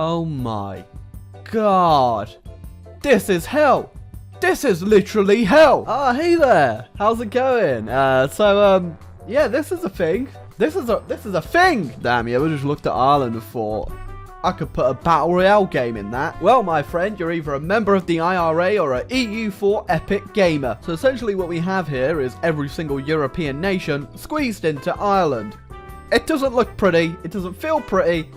Oh my god. This is hell. This is literally hell. Ah, hey there. How's it going? Yeah, this is a thing. This is a thing. Damn, you ever just looked at Ireland and thought, I could put a Battle Royale game in that? Well, my friend, you're either a member of the IRA or a EU4 epic gamer. So essentially what we have here is every single European nation squeezed into Ireland. It doesn't look pretty. It doesn't feel pretty.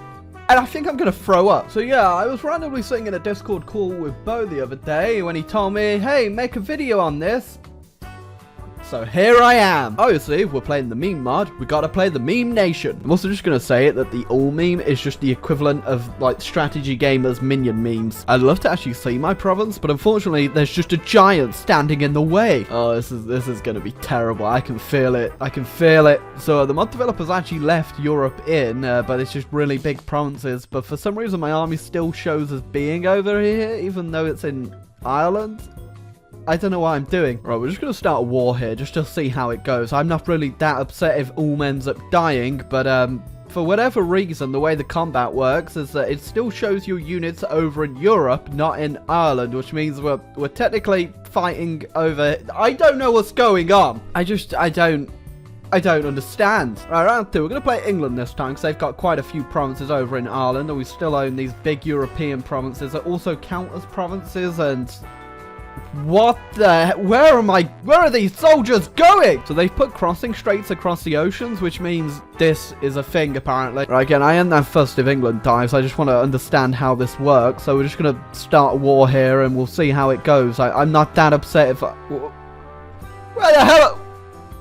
And I think I'm going to throw up. So yeah, I was randomly sitting in a Discord call with Bo the other day when he told me, hey, make a video on this. So here I am. Obviously, if we're playing the meme mod, we gotta play the meme nation. I'm also just gonna say it that the all meme is just the equivalent of like strategy gamers minion memes. I'd love to actually see my province, but unfortunately there's just a giant standing in the way. Oh, this is gonna be terrible. I can feel it. I can feel it. So the mod developers actually left Europe in, but it's just really big provinces. But for some reason my army still shows as being over here, even though it's in Ireland. I don't know what I'm doing. Right, we're just going to start a war here just to see how it goes. I'm not really that upset if Ulm ends up dying, but for whatever reason, the way the combat works is that it still shows your units over in Europe, not in Ireland, which means we're technically fighting over... I don't know what's going on. I don't understand. Right, round 2. We're going to play England this time because they've got quite a few provinces over in Ireland, and we still own these big European provinces that also count as provinces, and... What the heck? Where are these soldiers going? So they've put crossing straits across the oceans, which means this is a thing, apparently. Right, again, I am that fussed if England dies. I just want to understand how this works. So we're just going to start a war here, and we'll see how it goes. I'm not that upset if Where the hell...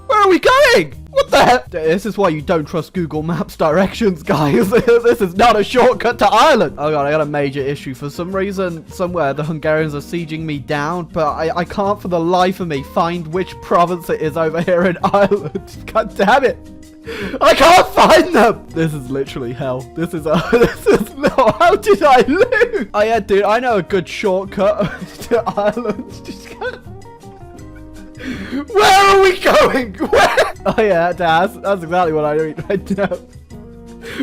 Where are we going? What the heck? This is why you don't trust Google Maps directions, guys. This is not a shortcut to Ireland. Oh god, I got a major issue. For some reason, somewhere, the Hungarians are sieging me down, but I can't for the life of me find which province it is over here in Ireland. God damn it. I can't find them. This is literally hell. This is no, how did I lose? Oh yeah, dude, I know a good shortcut to Ireland. Just can't. Where are we going? Where? Oh yeah, that's exactly what I need right now.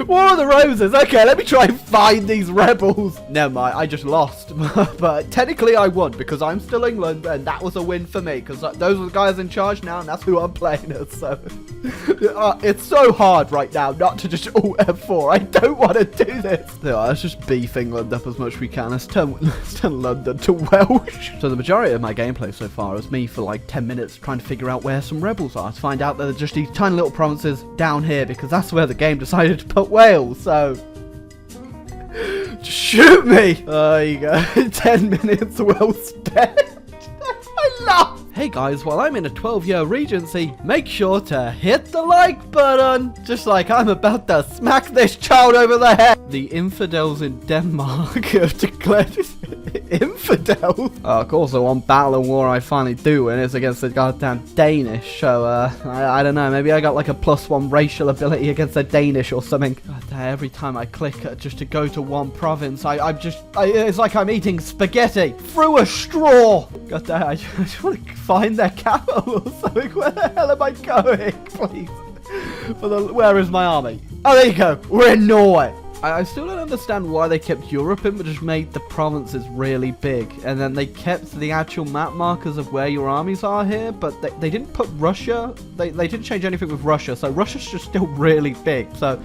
War of the Roses. Okay, let me try and find these rebels. Never mind, I just lost. But technically I won because I'm still England, and that was a win for me because those are the guys in charge now, and that's who I'm playing as. So it's so hard right now not to just Alt F4. I don't want to do this. So let's just beef England up as much as we can. Let's turn London to Welsh. So the majority of my gameplay so far is me for like 10 minutes trying to figure out where some rebels are, to find out that they're just these tiny little provinces down here, because that's where the game decided to put Wales. So just shoot me. There you go. 10 minutes well spent. I love. Hey guys, while I'm in a 12-year regency, make sure to hit the like button, just like I'm about to smack this child over the head. The infidels in Denmark have declared infidels. Of course, the one battle and war I finally do win is against the goddamn Danish. So I don't know, maybe I got like a +1 racial ability against the Danish or something. God damn, every time I click just to go to one province, it's like I'm eating spaghetti through a straw. God damn, I just want to find their capital or something. Where the hell am I going? Please. Where is my army? Oh, there you go. We're in Norway. I still don't understand why they kept Europe in, but just made the provinces really big. And then they kept the actual map markers of where your armies are here, but they didn't put Russia. They didn't change anything with Russia, so Russia's just still really big. So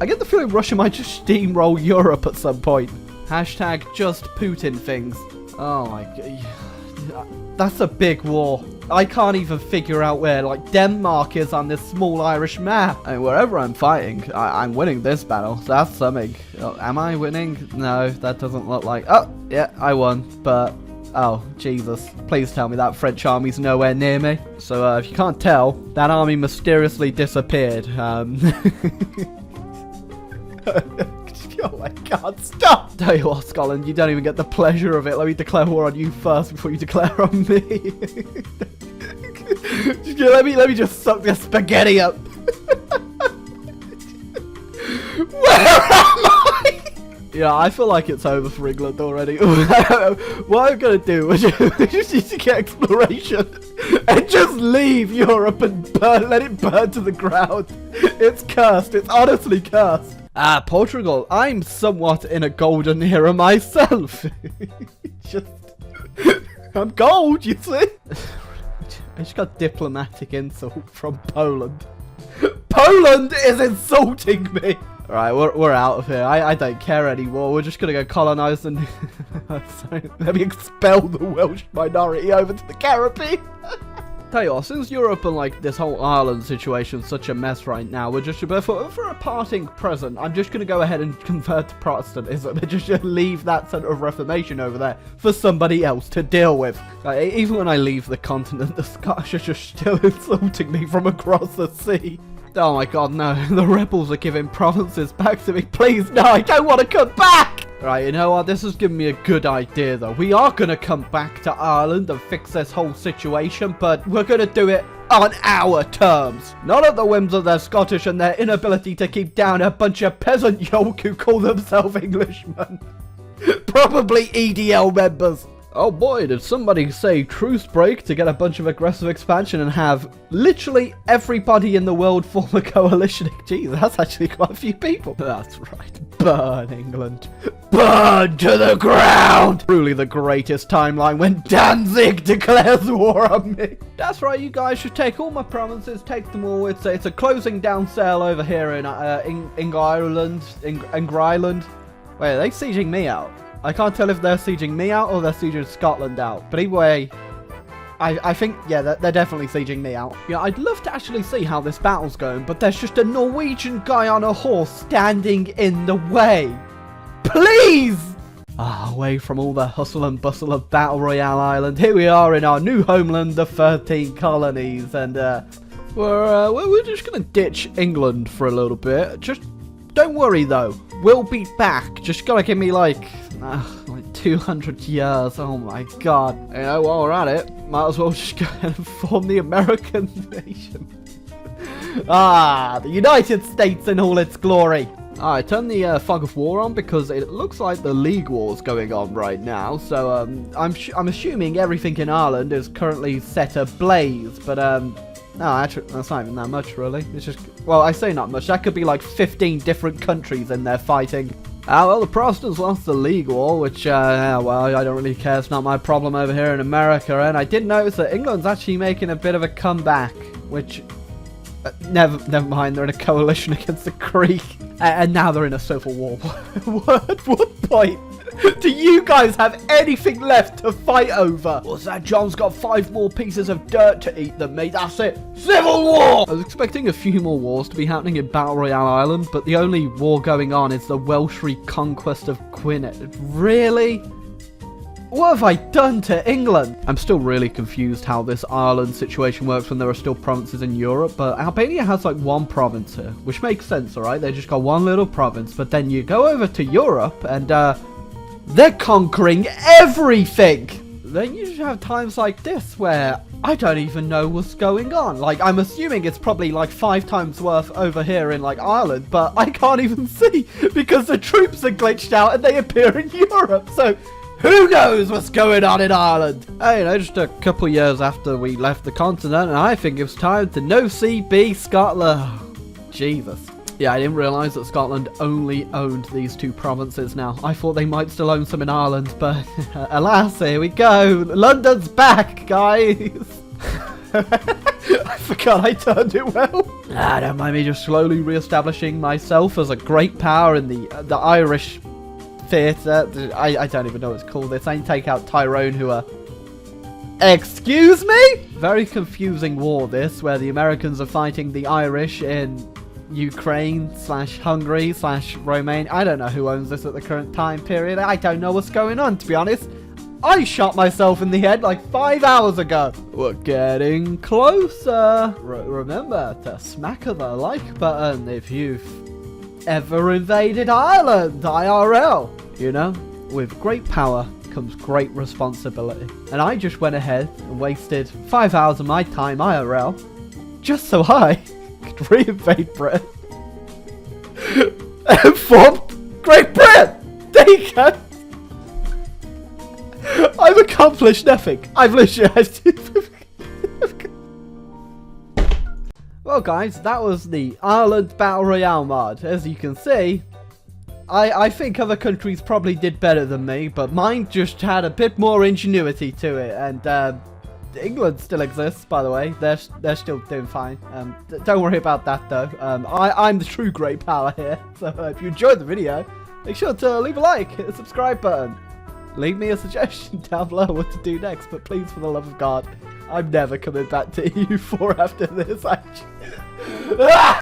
I get the feeling Russia might just steamroll Europe at some point. Hashtag just Putin things. Oh my god. That's a big war. I can't even figure out where, like, Denmark is on this small Irish map. I mean, wherever I'm fighting, I'm winning this battle. So that's something. Oh, am I winning? No, that doesn't look like... Oh, yeah, I won. But, oh, Jesus. Please tell me that French army's nowhere near me. So, if you can't tell, that army mysteriously disappeared. Oh my god, stop! Tell you what, Scotland, you don't even get the pleasure of it. Let me declare war on you first before you declare on me. let me just suck this spaghetti up. Where am I? Yeah, I feel like it's over for England already. What I'm gonna do is just need to get exploration and just leave Europe and let it burn to the ground. It's cursed. It's honestly cursed. Portugal. I'm somewhat in a golden era myself. Just, I'm gold, you see. I just got diplomatic insult from Poland. Poland is insulting me. Alright, we're out of here. I don't care anymore. We're just gonna go colonize and sorry, let me expel the Welsh minority over to the Caribbean. Tell you what, since Europe and like this whole Ireland situation is such a mess right now, we're just for a parting present, I'm just gonna go ahead and convert to Protestantism and just leave that centre of Reformation over there for somebody else to deal with. Like, even when I leave the continent, the Scottish are just still insulting me from across the sea. Oh my god, no. The rebels are giving provinces back to me. Please, no, I don't want to come back! Right, you know what? This has given me a good idea, though. We are going to come back to Ireland and fix this whole situation, but we're going to do it on our terms. Not at the whims of the Scottish and their inability to keep down a bunch of peasant yolk who call themselves Englishmen. Probably EDL members. Oh boy, did somebody say truce break to get a bunch of aggressive expansion and have literally everybody in the world form a coalition? Jeez, that's actually quite a few people. That's right. Burn England. Burn to the ground! Truly the greatest timeline when Danzig declares war on me. That's right, you guys should take all my provinces, take them all. It's a closing down sale over here in Ireland. Wait, are they sieging me out? I can't tell if they're sieging me out or they're sieging Scotland out. But either way, I think, yeah, they're definitely sieging me out. Yeah, I'd love to actually see how this battle's going, but there's just a Norwegian guy on a horse standing in the way. Please! Away from all the hustle and bustle of Battle Royale Island, here we are in our new homeland, the 13 colonies, and we're just gonna ditch England for a little bit. Just don't worry though, we'll be back. Just gotta give me like 200 years. Oh my god. You know, while we're at it, might as well just go ahead and form the American nation. The United States in all its glory. Alright, turn the fog of war on because it looks like the League War's going on right now. So I'm assuming everything in Ireland is currently set ablaze, but no, actually, that's not even that much, really. It's just, well, I say not much. That could be like 15 different countries in there fighting. Well, the Protestants lost the League War, which, well, I don't really care. It's not my problem over here in America. And I did notice that England's actually making a bit of a comeback, which, never mind, they're in a coalition against the Greek. And now they're in a civil war. What point do you guys have anything left to fight over? What's that? John's got 5 more pieces of dirt to eat than me. That's it. Civil war! I was expecting a few more wars to be happening in Battle Royale Island, but the only war going on is the Welsh reconquest of Gwynedd. Really? What have I done to England? I'm still really confused how this Ireland situation works when there are still provinces in Europe, but Albania has like 1 province here, which makes sense, alright? They just got 1 little province, but then you go over to Europe and, they're conquering everything! Then you just have times like this where I don't even know what's going on. Like, I'm assuming it's probably like 5 times worth over here in like Ireland, but I can't even see because the troops are glitched out and they appear in Europe. So who knows what's going on in Ireland? Hey, you know, just a couple years after we left the continent, and I think it's time to no CB Scotland. Oh, Jesus. Yeah, I didn't realise that Scotland only owned these 2 provinces now. I thought they might still own some in Ireland, but alas, here we go. London's back, guys. I forgot I turned it well. Don't mind me just slowly re-establishing myself as a great power in the Irish theatre. I don't even know what it's called. This ain't take out Tyrone, who are... Excuse me? Very confusing war, this, where the Americans are fighting the Irish in Ukraine/Hungary/Romania. I don't know who owns this at the current time period. I don't know what's going on, to be honest. I shot myself in the head like 5 hours ago. We're getting closer. Remember to smack the like button if you've ever invaded Ireland, IRL. You know, with great power comes great responsibility. And I just went ahead and wasted 5 hours of my time, IRL, just so I could re-invade Britain and form Great Britain. There you go. I've accomplished nothing. I've literally... Well guys, that was the Ireland Battle Royale mod. As you can see, I think other countries probably did better than me, but mine just had a bit more ingenuity to it, and England still exists, by the way. They're still doing fine. Don't worry about that though. I'm the true great power here. So if you enjoyed the video, make sure to leave a like, hit the subscribe button. Leave me a suggestion down below what to do next, but please, for the love of God, I'm never coming back to EU4 after this.